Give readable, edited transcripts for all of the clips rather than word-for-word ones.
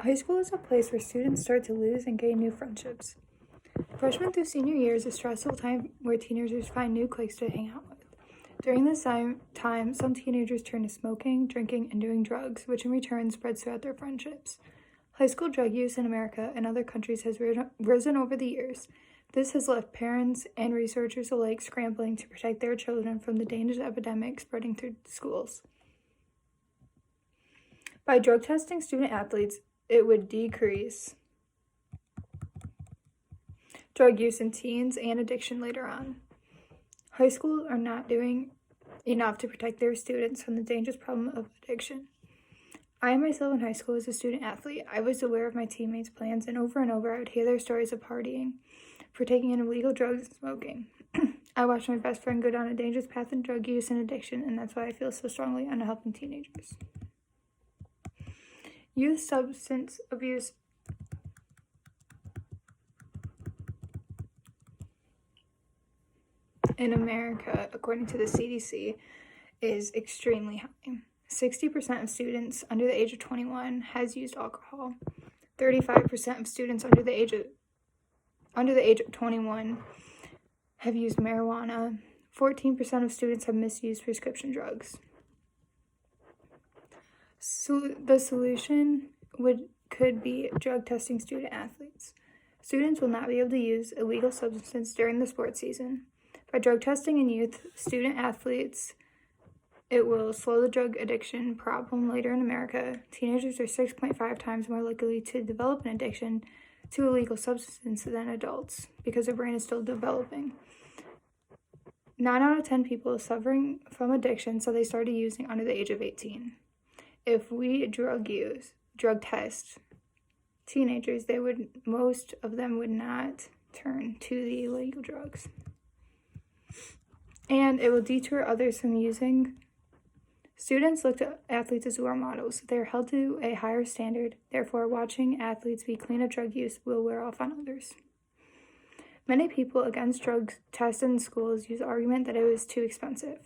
High school is a place where students start to lose and gain new friendships. Freshman through senior year is a stressful time where teenagers find new cliques to hang out with. During this time, some teenagers turn to smoking, drinking, and doing drugs, which in return spreads throughout their friendships. High school drug use in America and other countries has risen over the years. This has left parents and researchers alike scrambling to protect their children from the dangerous epidemic spreading through schools. By drug testing student athletes, it would decrease drug use in teens and addiction later on. High schools are not doing enough to protect their students from the dangerous problem of addiction. I myself in high school was a student athlete. I was aware of my teammates' plans, and over I would hear their stories of partying, partaking in illegal drugs, and smoking. I watched my best friend go down a dangerous path in drug use and addiction, and that's why I feel so strongly on helping teenagers. Youth substance abuse in America, according to the CDC, is extremely high. 60% of students under the age of 21 has used alcohol. 35% of students under the age of 21 have used marijuana. 14% of students have misused prescription drugs. So the solution could be drug testing student athletes. Students will not be able to use illegal substances during the sports season. By drug testing in youth student athletes, it will slow the drug addiction problem later in America. Teenagers are 6.5 times more likely to develop an addiction to illegal substances than adults because their brain is still developing. 9 out of 10 people suffering from addiction said they started using under the age of 18. If we drug test teenagers, most of them would not turn to the illegal drugs. And it will deter others from using. Students look to athletes as role models. They are held to a higher standard. Therefore, watching athletes be clean of drug use will wear off on others. Many people against drug tested in schools use the argument that it was too expensive.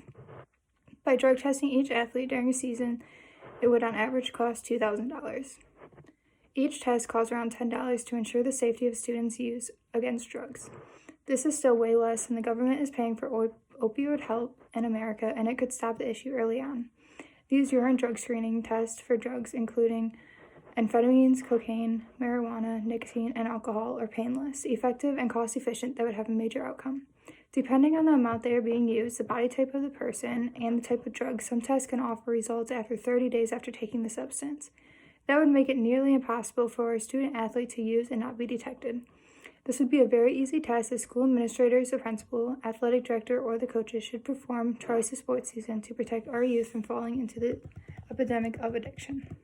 By drug testing each athlete during a season, it would on average cost $2,000. Each test costs around $10 to ensure the safety of students' use against drugs. This is still way less than the government is paying for opioid help in America, and it could stop the issue early on. These urine drug screening tests for drugs, including amphetamines, cocaine, marijuana, nicotine, and alcohol, are painless, effective, and cost-efficient that would have a major outcome. Depending on the amount they are being used, the body type of the person, and the type of drug, some tests can offer results after 30 days after taking the substance. That would make it nearly impossible for a student athlete to use and not be detected. This would be a very easy test that school administrators, the principal, athletic director, or the coaches should perform twice a sports season to protect our youth from falling into the epidemic of addiction.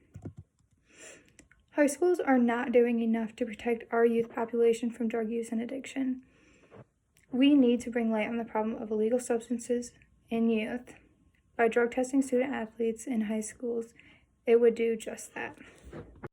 High schools are not doing enough to protect our youth population from drug use and addiction. We need to bring light on the problem of illegal substances in youth. By drug testing student athletes in high schools, it would do just that.